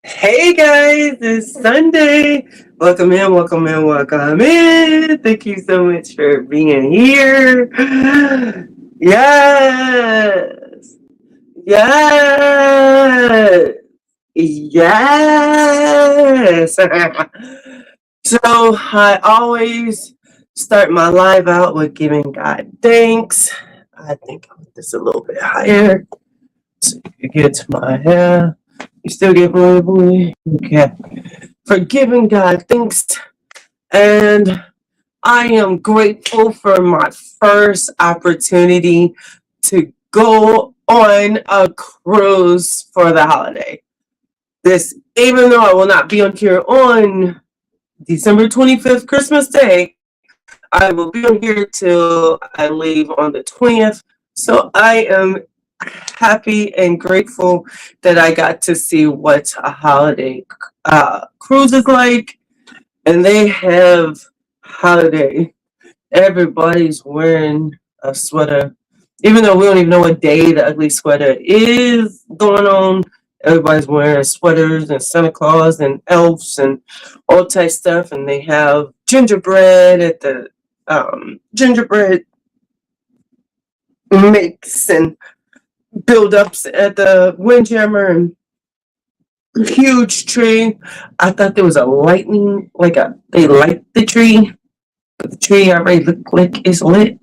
Hey guys, it's Sunday. Welcome in, welcome in, welcome in. Thank you so much for being here. Yes, yes, yes. So I always start my live out with giving God thanks. I think I'll put this a little bit higher so you get my hair. You still get my boy? Okay. For giving God thanks. And I am grateful for my first opportunity to go on a cruise for the holiday. This, even though I will not be on here on December 25th, Christmas Day, I will be on here till I leave on the 20th. So I am happy and grateful that I got to see what a holiday cruise is like. And they have holiday. Everybody's wearing a sweater. Even though we don't even know what day the ugly sweater is going on, everybody's wearing sweaters and Santa Claus and elves and all type stuff. And they have gingerbread at the gingerbread mix and build ups at the windjammer and huge tree. I thought there was a lightning, they light the tree, but the tree already looked like it's lit.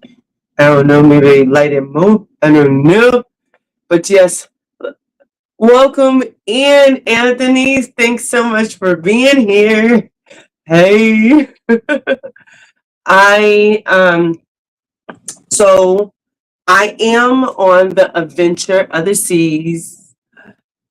I don't know, maybe they light it more. I don't know. But yes, welcome in, Anthony. Thanks so much for being here. Hey. I so I am on the Adventure of the Seas.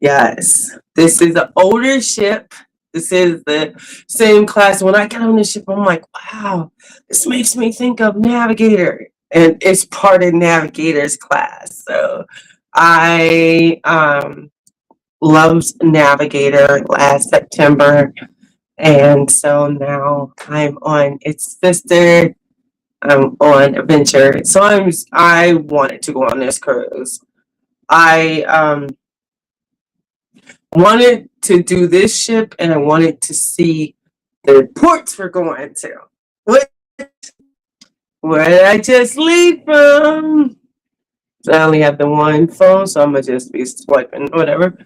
Yes, this is an older ship. This is the same class. When I got on the ship, I'm like, wow, this makes me think of Navigator. And it's part of Navigator's class. So I loved Navigator last September. And so now I'm on its sister. I'm on Adventure. So I wanted to go on this cruise. I wanted to do this ship and I wanted to see the ports we're going to. Where did I just leave from? So I only have the one phone, so I'm gonna just be swiping whatever.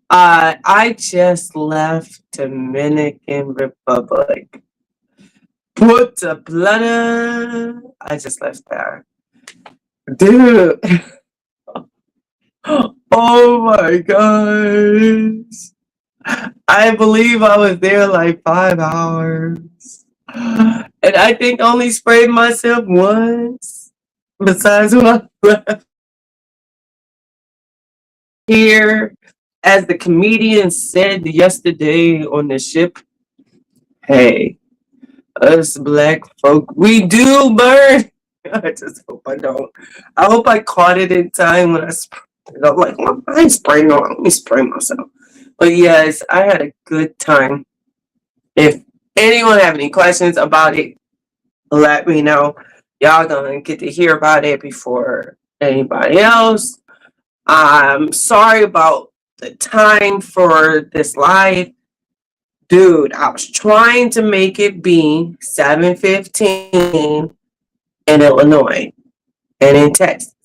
I just left Dominican Republic. Puerto Plata. I just left there. Dude. Oh my gosh. I believe I was there like 5 hours. And I think I only sprayed myself once. Besides when I left here, as the comedian said yesterday on the ship, hey, us black folk, we do burn. I just hope I don't. I hope I caught it in time when I sprayed. I'm like, well, I ain't spraying no, let me spray myself. But yes, I had a good time. If anyone have any questions about it, let me know. Y'all gonna get to hear about it before anybody else. I'm sorry about the time for this live. Dude, I was trying to make it be 7:15 in Illinois and in Texas.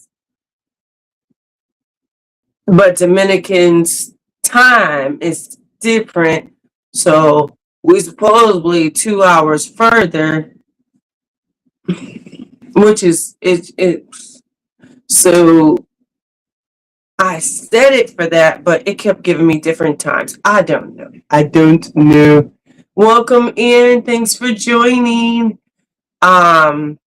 But Dominican's time is different. So we supposedly 2 hours further, which is it. So I set it for that, but it kept giving me different times. I don't know. I don't know. Welcome in. Thanks for joining. All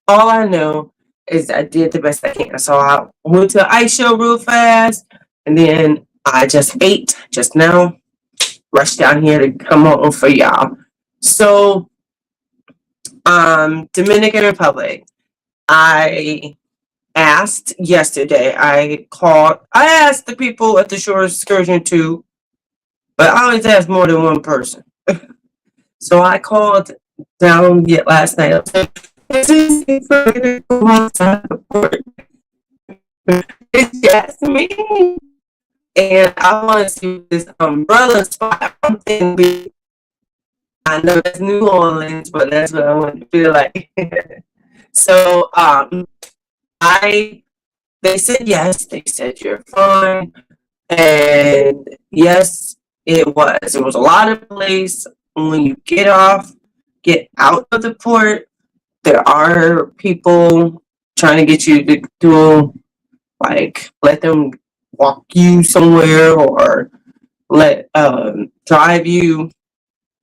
I know is I did the best I can. So I went to the ice show real fast, and then I just ate just now. Rushed down here to come on for y'all. So, Dominican Republic. I asked yesterday. I asked the people at the shore excursion too, but I always ask more than one person. So I called down yet last night. I was like, it's Jasmine. and I want to see this umbrella spot. I'm thinking, I know that's New Orleans, but that's what I want to feel like. So I they said yes. They said you're fine, and yes, it was. It was a lot of place. When you get out of the port, there are people trying to get you to do, like, let them walk you somewhere or let drive you.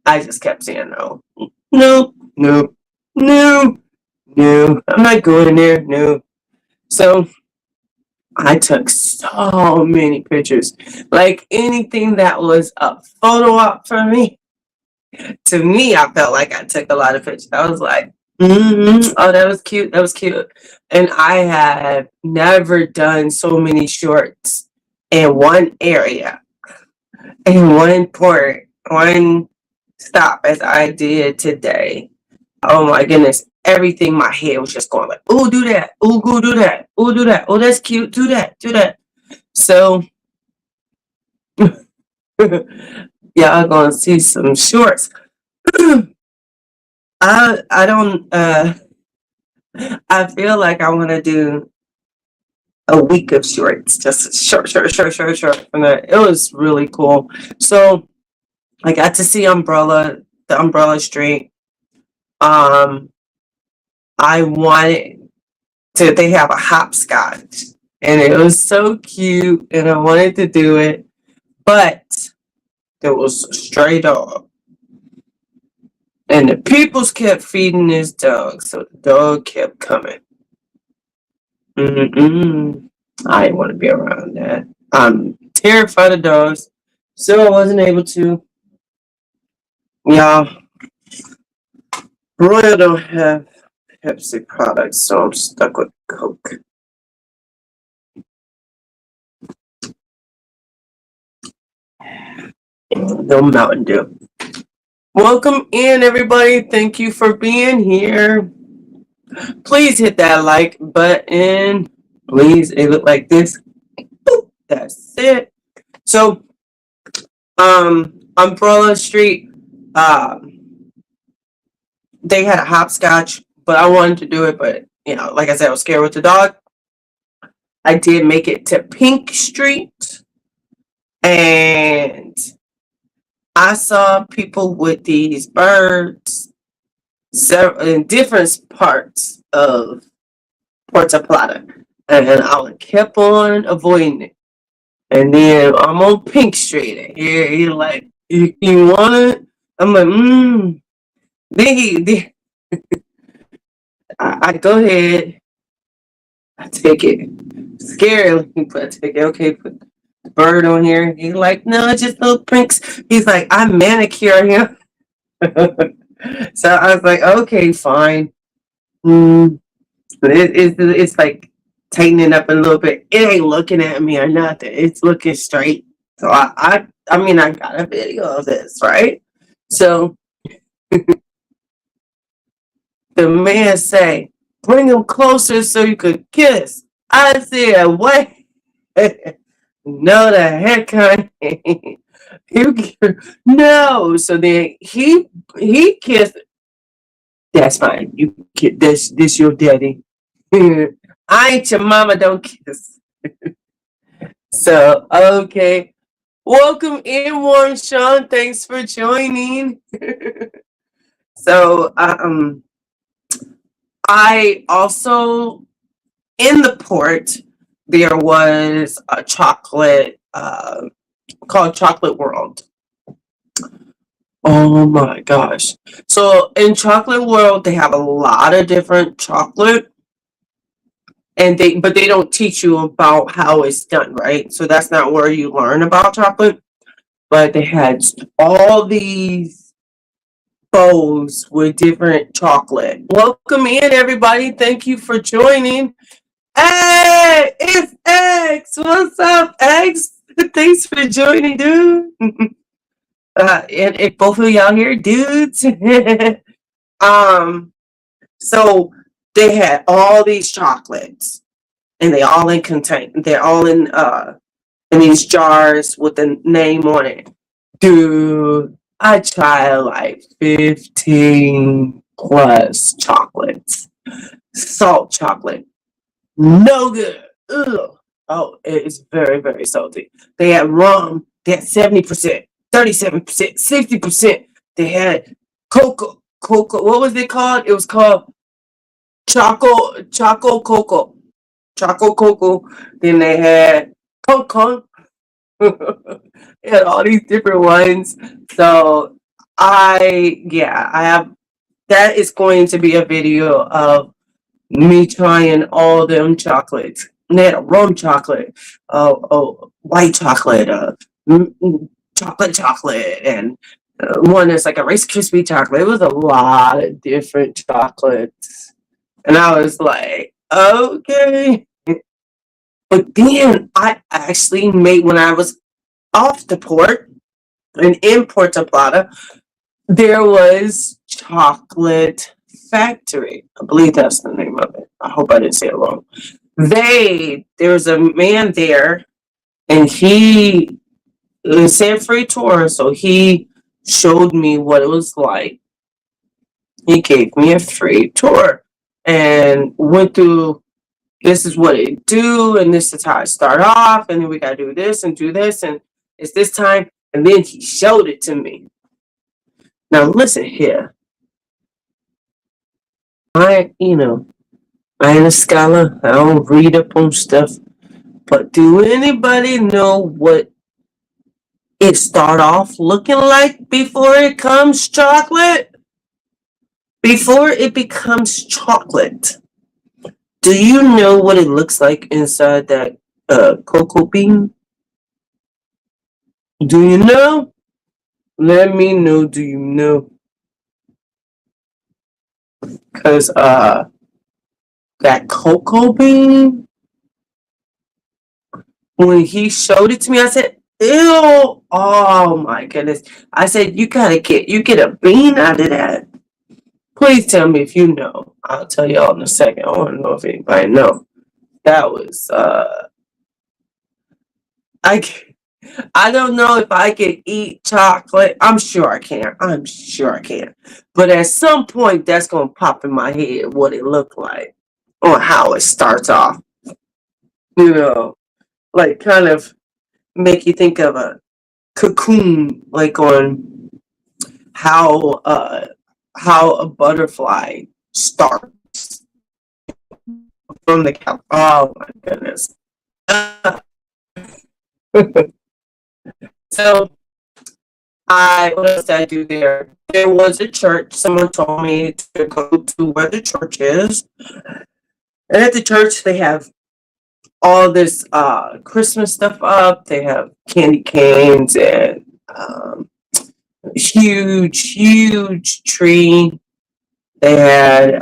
I just kept saying no, no, no, no, no. I'm not going there. No. So I took so many pictures. Like anything that was a photo op for me, to me, I felt like I took a lot of pictures. I was like, oh, that was cute. That was cute. And I have never done so many shorts in one area, in one port, one stop as I did today. Oh my goodness. Everything, my head was just going like, oh, do that. Oh, go do that. Oh, do that. Oh, that's cute. Do that. Do that. So, y'all gonna see some shorts. I don't I feel like I want to do a week of shorts, just short. And it was really cool. So I got to see the Umbrella Street. I wanted to. They have a hopscotch, and it was so cute, and I wanted to do it, but there was a stray dog, and the peoples kept feeding this dog, so the dog kept coming. I didn't want to be around that. I'm terrified of dogs, so I wasn't able to. Y'all, Royal don't have Pepsi products, so I'm stuck with Coke. No Mountain Dew. Welcome in, everybody. Thank you for being here. Please hit that like button. Please, it look like this. That's it. So, Umbrella Street, they had a hopscotch, but I wanted to do it, but like I said, I was scared with the dog. I did make it to Pink Street, and I saw people with these birds in different parts of Puerto Plata, and I kept on avoiding it. And then I'm on Pink Street, and you're like, you want it? I'm like, I go ahead, I take it. Scary, but I take it. Okay, put the bird on here. He's like, no, it's just little prinks. He's like, I manicure him. So I was like, okay, fine. It's like tightening up a little bit. It ain't looking at me or nothing. It's looking straight. So I mean, I got a video of this, right? So the man say, bring him closer so you could kiss. I said, what? No, the heck, honey. No. So then he kissed. That's fine. You kiss. This your daddy. I ain't your mama. Don't kiss. So okay. Welcome in, Warren Sean. Thanks for joining. So I also, in the port, there was a chocolate called Chocolate World. Oh my gosh. So in Chocolate World, they have a lot of different chocolate, and but they don't teach you about how it's done, right? So that's not where you learn about chocolate. But they had all these bowls with different chocolate. Welcome in, everybody. Thank you for joining. Hey, it's X. What's up, X? Thanks for joining, dude. And if both of y'all here, dudes. So they had all these chocolates, and they're all in in these jars with the name on it. Dude, I tried like 15 plus chocolates. Salt chocolate. No good. Ugh. Oh, it is very, very salty. They had rum. They had 70%, 37%, 60%. They had cocoa. Cocoa. What was it called? It was called Choco Cocoa. Choco Cocoa. Then they had Cocoa. They had all these different ones. So I have, that is going to be a video of me trying all them chocolates. And they had a rum chocolate, white chocolate, chocolate, and one that's like a Rice Krispie chocolate. It was a lot of different chocolates. And I was like, okay. But then I actually made, when I was off the port and in Puerto Plata, there was Chocolate Factory. I believe that's the name of it. I hope I didn't say it wrong. There was a man there, and it said free tour, so he showed me what it was like. He gave me a free tour and went through, this is what it do, and this is how I start off, and then we gotta do this, and it's this time, and then he showed it to me. Now listen here. I ain't a scholar. I don't read up on stuff. But do anybody know what it start off looking like before it comes chocolate? Before it becomes chocolate, do you know what it looks like inside that cocoa bean? Do you know? Let me know. Do you know? Because that cocoa bean, when he showed it to me, I said, ew, oh my goodness. I said, you get a bean out of that. Please tell me if you know. I'll tell y'all in a second. I want to know if anybody know. That was, I don't know if I can eat chocolate. I'm sure I can. But at some point, that's going to pop in my head what it looked like or how it starts off. Like kind of make you think of a cocoon, like on how a butterfly starts from the cow. Oh my goodness. So what else did I do there? There was a church. Someone told me to go to where the church is. And at the church, they have all this Christmas stuff up. They have candy canes and huge tree. They had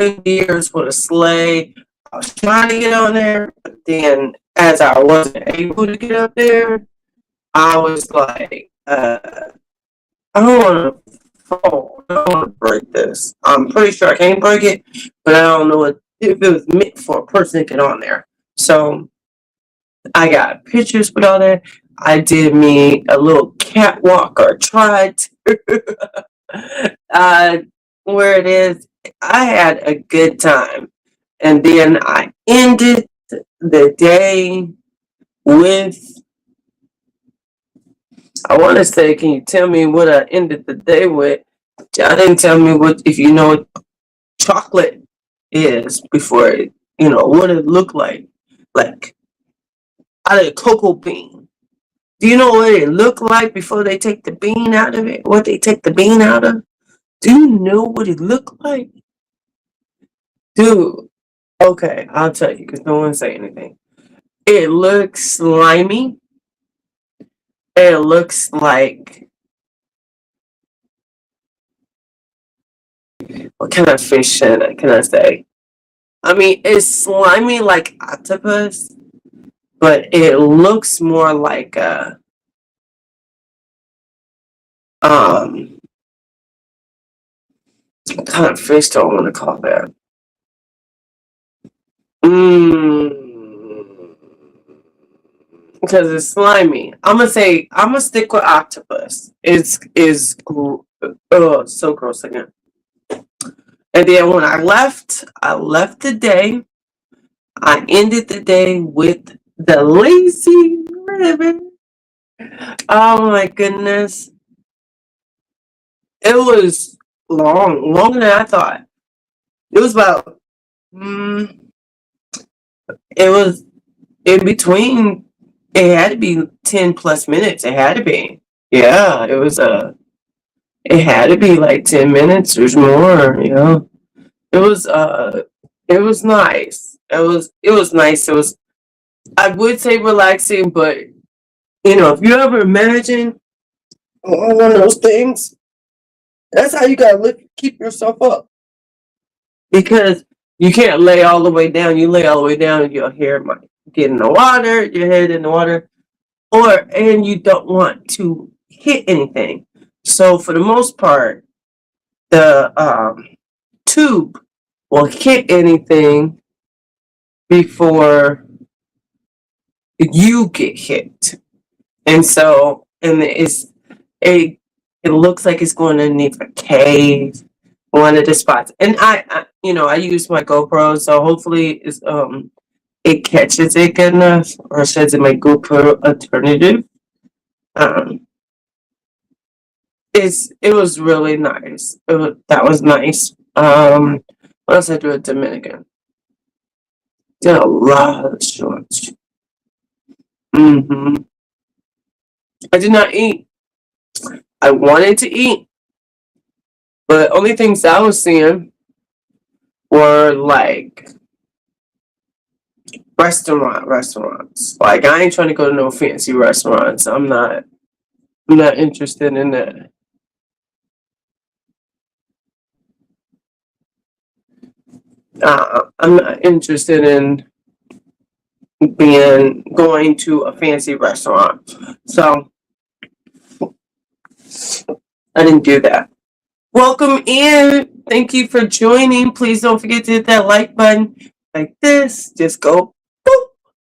reindeers with a sleigh. I was trying to get on there, but then as I wasn't able to get up there, I was like, I don't want to fall. I don't want to break this. I'm pretty sure I can't break it, but I don't know if it was meant for a person to get on there. So I got pictures with all that. I did me a little catwalk, or tried to. Where it is, I had a good time. And then I ended the day with, I want to say, can you tell me what I ended the day with? I didn't tell me if you know what chocolate is before it, what it looked like out of a cocoa bean. Do you know what it looked like before they take the bean out of it? What they take the bean out of? Do you know what it looked like? Dude, okay, I'll tell you because no one say anything. It looks slimy. It looks like, what kind of fish can I say? I mean, it's slimy like octopus, but it looks more like a what kind of fish do I want to call that? because it's slimy. I'm gonna stick with octopus. Oh, so gross again. And then when I left the day. I ended the day with the lazy ribbon. Oh my goodness. It was longer than I thought. It was about, mm, it was in between, it had to be 10 plus minutes. It had to be. Yeah, it had to be like 10 minutes or more, you know. It was, it was nice. It was nice. It was, I would say relaxing, but if you ever imagine one of those things, that's how you gotta keep yourself up because you can't lay all the way down. You lay all the way down, and your hair might get in the water, your head in the water, and you don't want to hit anything. So for the most part, the tube will hit anything before you get hit, and it it looks like it's going underneath a cave, one of the spots. And I use my GoPro, so hopefully it catches it good enough, or says in my GoPro alternative. Um, it was really nice. That was nice. What else I do at Dominican? Did a lot of shorts. I did not eat. I wanted to eat, but only things I was seeing were like restaurants. Like I ain't trying to go to no fancy restaurants. I'm not interested in that. I'm not interested in going to a fancy restaurant. So I didn't do that. Welcome in. Thank you for joining. Please don't forget to hit that like button like this. Just go boop.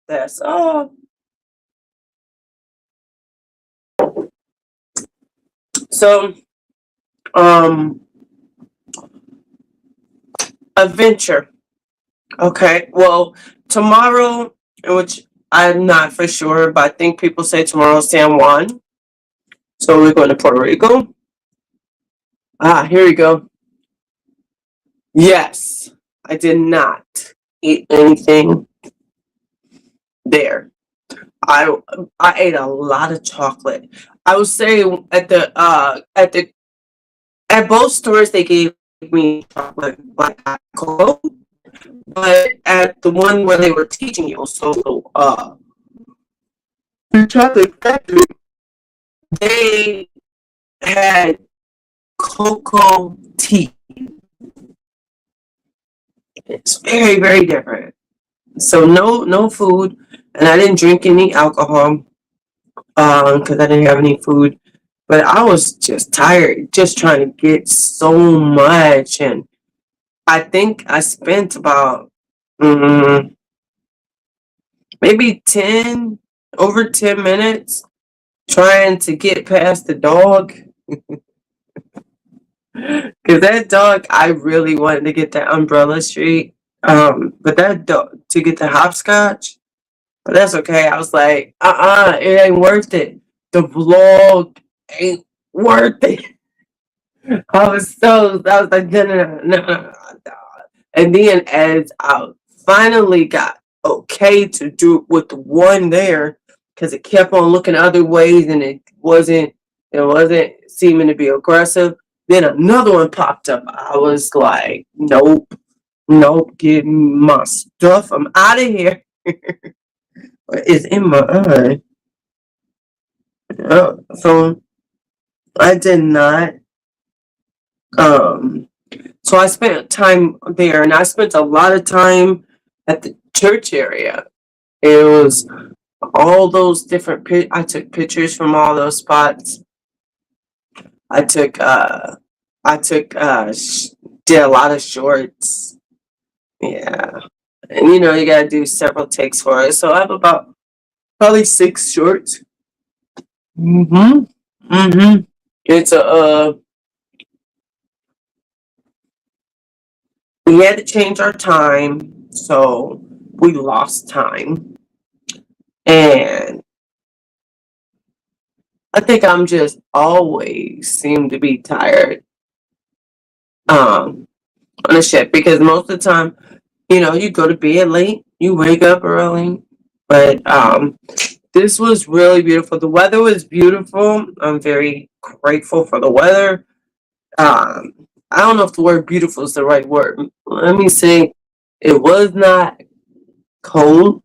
That's all. So, adventure. Okay. Well, tomorrow, which I'm not for sure, but I think people say tomorrow's San Juan. So we're going to Puerto Rico. Here we go. Yes, I did not eat anything there. I I ate a lot of chocolate. I would say at both stores they gave me chocolate like cocoa, but at the one where they were teaching you, so the chocolate factory, they had cocoa tea. It's very, very different. So no food, and I didn't drink any alcohol because I didn't have any food. But I was just tired, just trying to get so much, and I think I spent about maybe over 10 minutes trying to get past the dog. Because that dog, I really wanted to get that Umbrella Street. But that dog, to get the hopscotch, but that's okay. I was like, it ain't worth it. The vlog ain't worth it. I was like, no. And then as I finally got okay to do it with the one there, because it kept on looking other ways and it wasn't seeming to be aggressive. Then another one popped up. I was like, nope, get my stuff. I'm out of here. It's in my eye. So I did not. Um, so I spent time there, and I spent a lot of time at the church area. It was all those different. I took pictures from all those spots. I took. I took. Did a lot of shorts. Yeah, and you gotta do several takes for it. So I have about probably 6 shorts. It's we had to change our time, so we lost time. And I think I'm just always seem to be tired on a ship, because most of the time, you go to bed late, you wake up early. But this was really beautiful. The weather was beautiful. I'm very grateful for the weather. I don't know if the word beautiful is the right word. Let me say, it was not cold,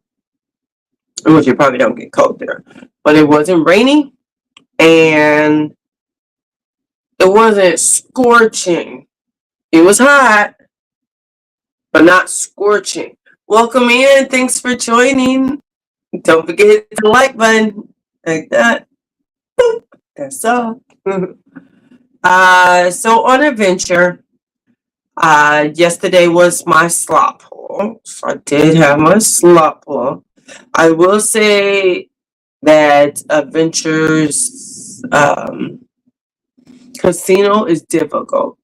which you probably don't get cold there, but it wasn't rainy, and it wasn't scorching. It was hot, but not scorching. Welcome in. Thanks for joining. Don't forget to hit the like button. Like that. That's all. So on adventure, yesterday was my slot pull. So I did have my slot pull. I will say that Adventures Casino is difficult.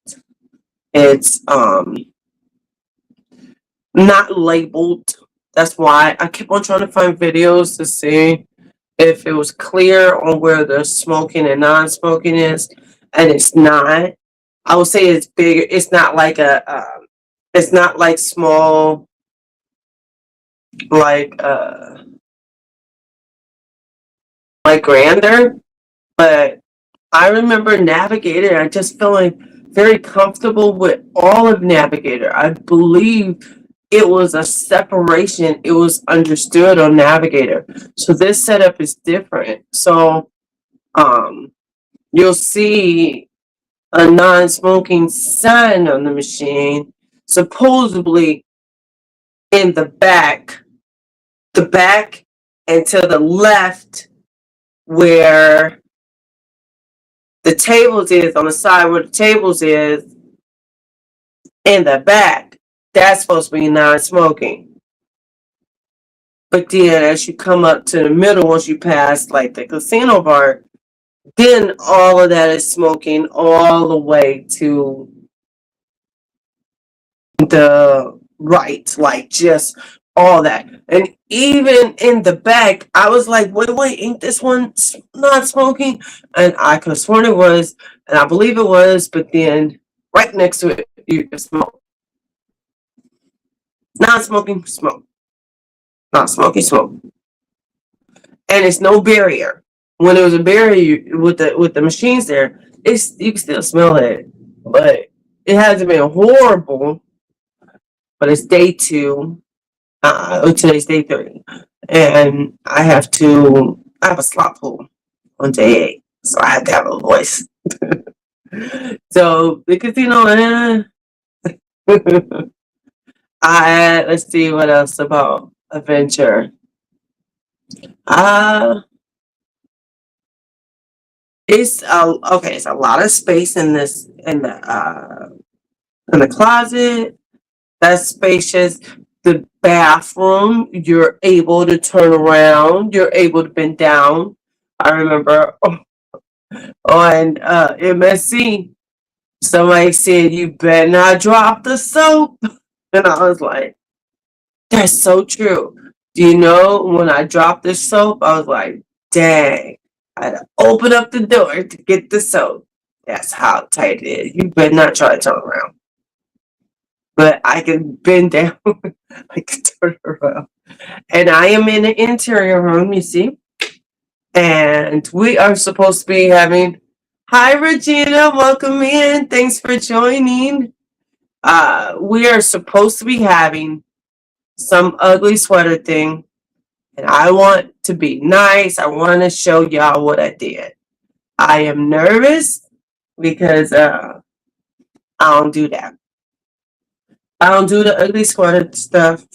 It's not labeled. That's why I keep on trying to find videos to see if it was clear on where the smoking and non-smoking is, and it's not. I would say it's bigger. It's not like it's not like small, like grander. But I remember Navigator. I just feeling very comfortable with all of Navigator. I believe it was a separation. It was understood on Navigator. So this setup is different. So you'll see a non-smoking sign on the machine, supposedly in the back and to the left where the tables is, on the side where the tables is, in the back. That's supposed to be non-smoking. But then as you come up to the middle, once you pass like the casino bar, then all of that is smoking all the way to the right, like just all that. And even in the back, I was like, wait, ain't this one not smoking? And I could have sworn it was, and I believe it was, but then right next to it, you can smoke. Non-smoking, smoke. Not smoking, smoke. And it's no barrier. When there was a barrier with the machines there, you can still smell it, but it hasn't been horrible. But it's day 2. Today's day 3, and I have a slot pull on day 8, so I have to have a voice. So the casino, let's see what else about adventure. It's okay. It's a lot of space in the closet. That's spacious. The bathroom, you're able to turn around. You're able to bend down. I remember on MSC, somebody said, "You better not drop the soap," and I was like, "That's so true." Do you know when I dropped the soap, I was like, "Dang!" I had to open up the door to get the soap. That's how tight it is. You better not try to turn around. But I can bend down. I can turn around. And I am in the interior room, you see. And we are supposed to be having, hi Regina, welcome in. Thanks for joining. We are supposed to be having some ugly sweater thing. And I want to be nice. I want to show y'all what I did. I am nervous because I don't do that. I don't do the ugly sweater stuff.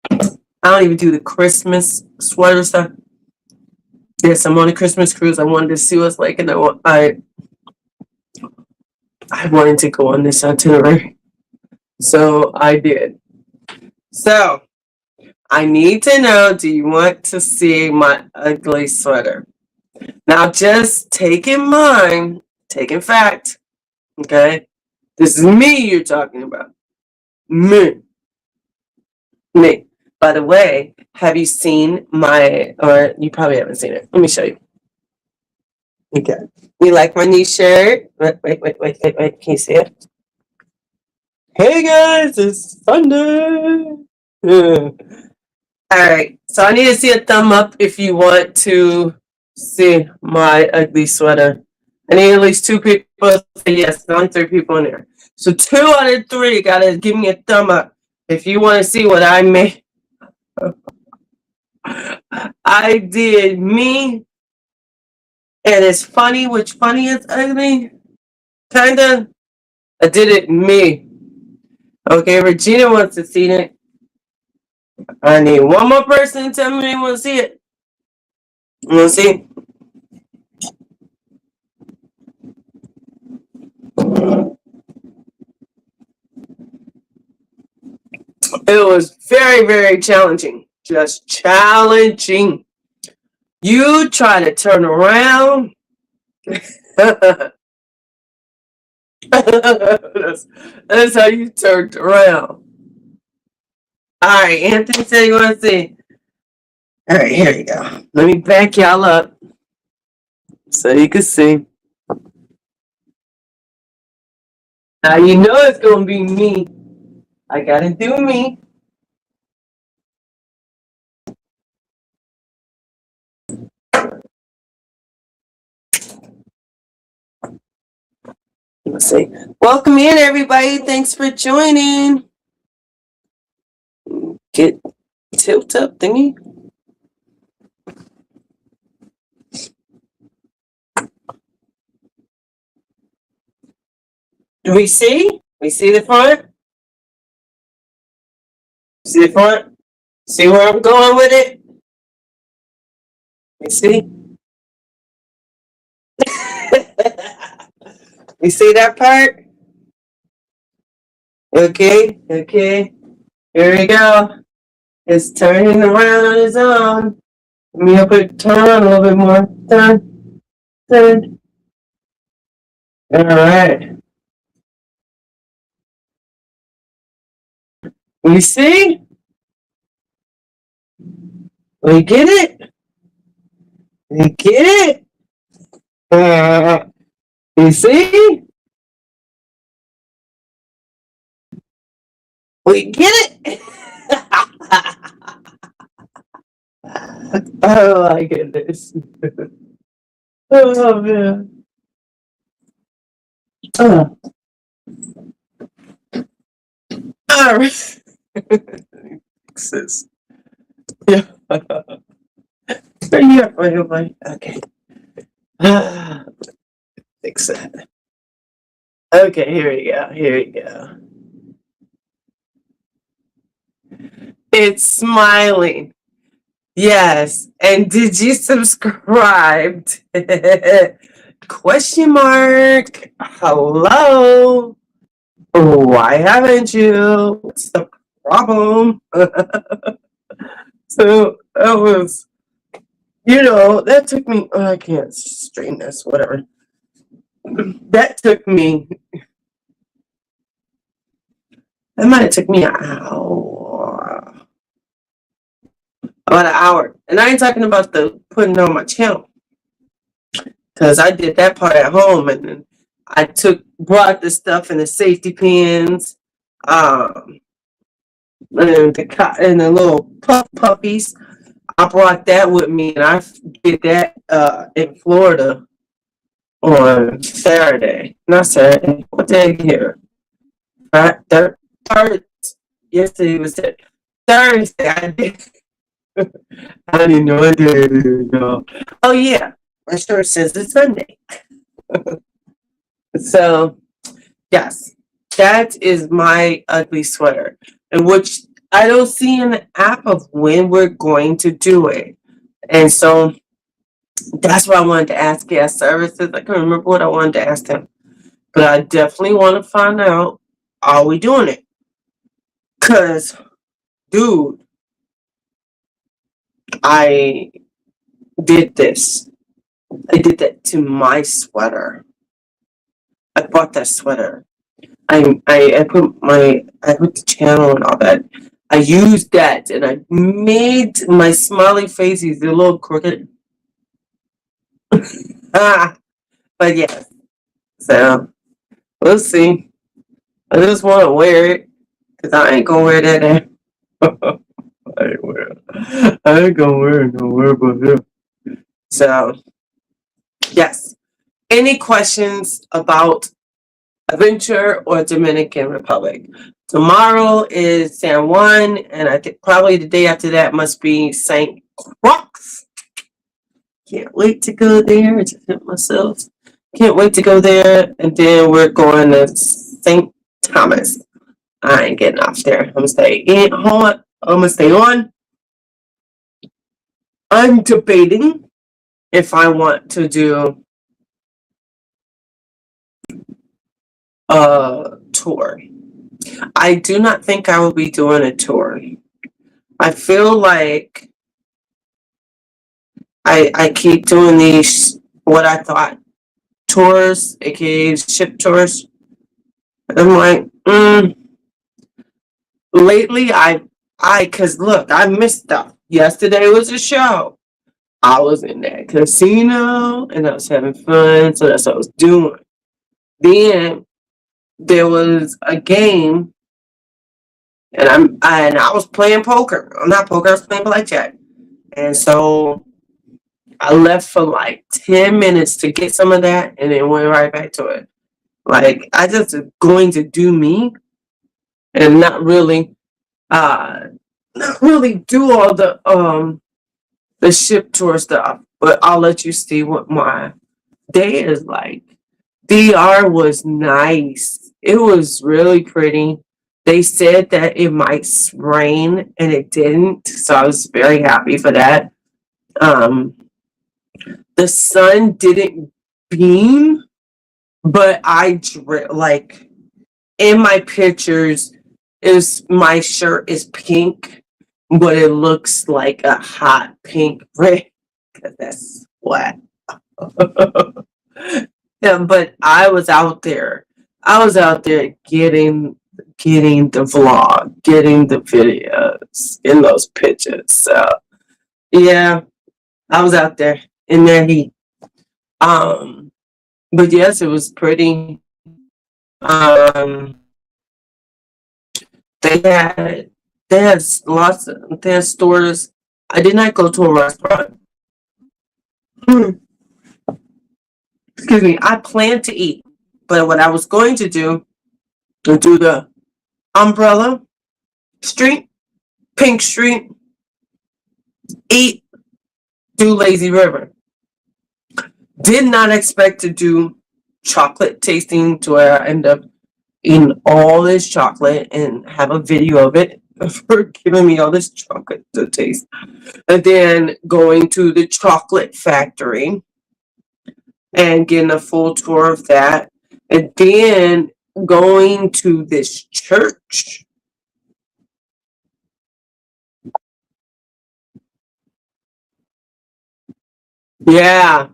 I don't even do the Christmas sweater stuff. Yes, I'm on a Christmas cruise. I wanted to see what it's like, and I wanted to go on this itinerary. So I did. So I need to know, do you want to see my ugly sweater? Now, just take in mind, take in fact, okay? This is me you're talking about. Me. Me. By the way, have you seen or you probably haven't seen it. Let me show you. Okay. You like my new shirt? Wait. Can you see it? Hey guys, it's Sunday. All right. So I need to see a thumb up if you want to see my ugly sweater. I need at least 2 people to say yes. Only 3 people in there. So 2 out of 3 gotta give me a thumb up if you want to see what I made. I did me, and it's funny. Which funny is ugly? Kinda. I did it me. Okay, Regina wants to see it. I need one more person to tell me they want to see it. You want to see? It was very, very challenging. Just challenging. You try to turn around. that's how you turned around. All right, Anthony said you want to see. All right, here you go. Let me back y'all up so you can see. Now you know it's gonna be me. I gotta do me. Let's see. Welcome in, everybody. Thanks for joining. Get tilt up thingy. Do we see? We see the front? See the front? See where I'm going with it? You see? You see that part? Okay. Here we go. It's turning around on its own. Let me turn around a little bit more. Turn. All right. You see? We get it? You get it? You see? We get it? Oh my goodness. Oh man. All right. Yeah. Okay. Fix that. Okay, here we go. It's smiling. Yes. And did you subscribe? Question mark. Hello. Why haven't you? What's the problem? So that was, that took me, I can't straighten this, whatever. That might have took me an hour. About an hour. And I ain't talking about the putting on my channel. Because I did that part at home, and then I brought the stuff in the safety pins, and the little puppies. I brought that with me, and I did that in Florida on Saturday. Not Saturday. What day here? Third. Yesterday was Thursday. I did. I didn't know what day it is, y'all. Oh yeah, my shirt says it's Sunday. So, yes, that is my ugly sweater, in which I don't see in the app of when we're going to do it. And so that's what I wanted to ask guest services. I can't remember what I wanted to ask them, but I definitely want to find out, are we doing it? Because, dude, I did this. I did that to my sweater. I bought that sweater. I put the channel and all that. I used that and I made my smiley faces a little crooked. Ah, but yeah, so we'll see. I just want to wear it because I ain't gonna wear that. I ain't wear it. I ain't gonna wear it nowhere but here. So yes. Any questions about Adventure or Dominican Republic? Tomorrow is San Juan, and I think probably the day after that must be St. Croix. Can't wait to go there. I just hit myself. Can't wait to go there, and then we're going to St. Thomas. I ain't getting off there. I'm gonna stay in home. I'm gonna stay on. I'm debating if I want to do a tour. I do not think I will be doing a tour. I feel like I keep doing these what I thought tours, aka ship tours. And I'm like, lately cause look, I missed stuff. Yesterday was a show. I was in that casino and I was having fun, so that's what I was doing. Then there was a game and I was playing poker. I'm not poker, I was playing blackjack. And so I left for like 10 minutes to get some of that and then went right back to it. Like I just going to do me and not really do all the ship tour stuff. But I'll let you see what my day is like. DR was nice. It was really pretty. They said that it might rain and it didn't, so I was very happy for that. Um, the sun didn't beam, but like in my pictures is my shirt is pink, but it looks like a hot pink red because that's what. Yeah, but I was out there. I was out there getting the vlog, getting the videos in those pictures. So yeah, I was out there in that heat. Um, but yes, it was pretty. Um, they had they had stores. I did not go to a restaurant. Excuse me. I planned to eat, but what I was going to do was do the umbrella street, Pink Street, eat, do Lazy River. Did not expect to do chocolate tasting to where I end up eating all this chocolate and have a video of it for giving me all this chocolate to taste. And then going to the chocolate factory and getting a full tour of that. And then going to this church. Yeah,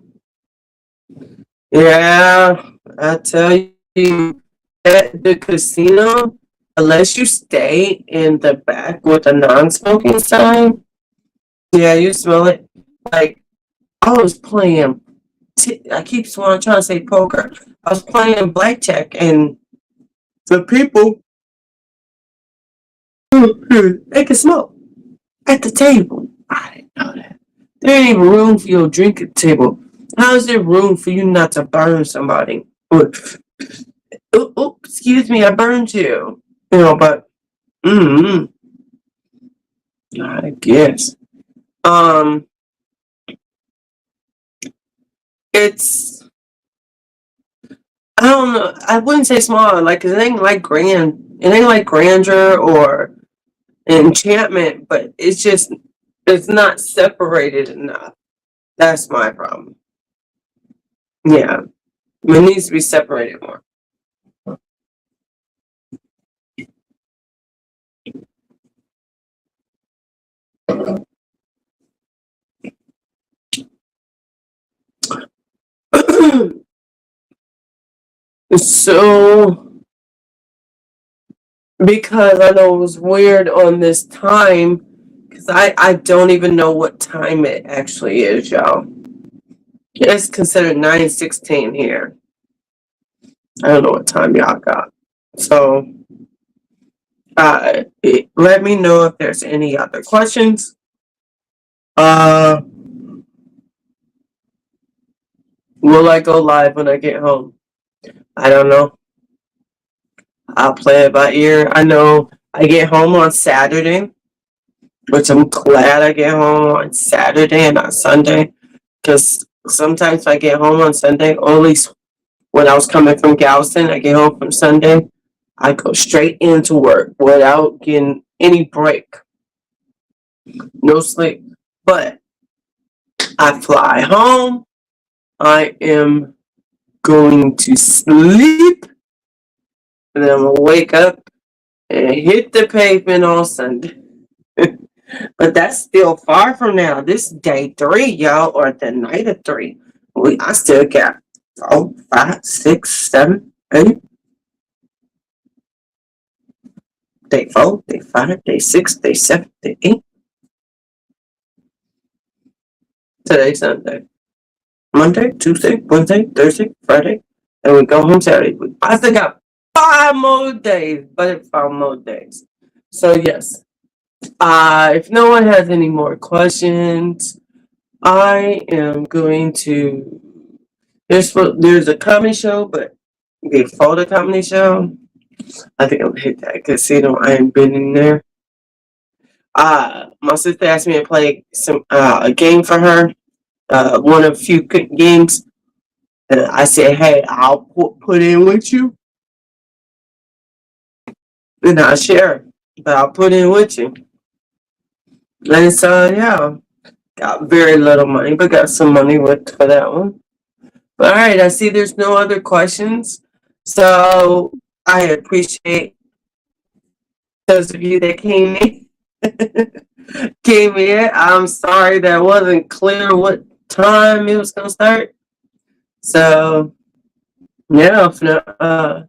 yeah, I tell you, at the casino, unless you stay in the back with a non-smoking sign, yeah, you smell it. Like I was playing. I keep trying to say poker. I was playing blackjack, and the people they can smoke at the table. I didn't know that. There ain't even room for your drink at the table. How is there room for you not to burn somebody? Or, oh, excuse me, I burned you. You know, but mm, I guess. Um, it's I don't know. I wouldn't say small, like 'cause it ain't like grand. It ain't like grandeur or enchantment, but it's not separated enough. That's my problem. Yeah, it needs to be separated more. So, because I know it was weird on this time, because I don't even know what time it actually is, y'all. It's considered 9:16 here. I don't know what time y'all got. So, let me know if there's any other questions. Will I go live when I get home? I don't know. I'll play it by ear. I know I get home on Saturday, which I'm glad I get home on Saturday and not Sunday. Because sometimes I get home on Sunday, or at least when I was coming from Galveston, I get home from Sunday, I go straight into work without getting any break. No sleep. But I fly home. I am going to sleep. And then I'm going to wake up and hit the pavement on Sunday. But that's still far from now. This day 3, y'all, or the night of 3. I still got 4, 5, 6, 7, 8. Day 4, day 5, day 6, day 7, day 8. Today's Sunday. Monday, Tuesday, Wednesday, Thursday, Friday, and we go home Saturday. I still got 5 more days, but 5 more days. So yes, if no one has any more questions, I am going to. There's a comedy show, but before the comedy show, I think I'm gonna hit that casino. I ain't been in there. My sister asked me to play a game for her. One of a few games. And I said, hey, I'll put in with you. And I'll share. But I'll put in with you. And so, yeah. Got very little money, but got some money for that one. But all right, I see there's no other questions. So I appreciate those of you that came in. Came in. I'm sorry that wasn't clear what time it was going to start. So, yeah, I'm gonna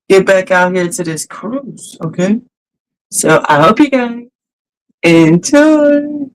get back out here to this cruise, okay? So I hope you guys enjoy.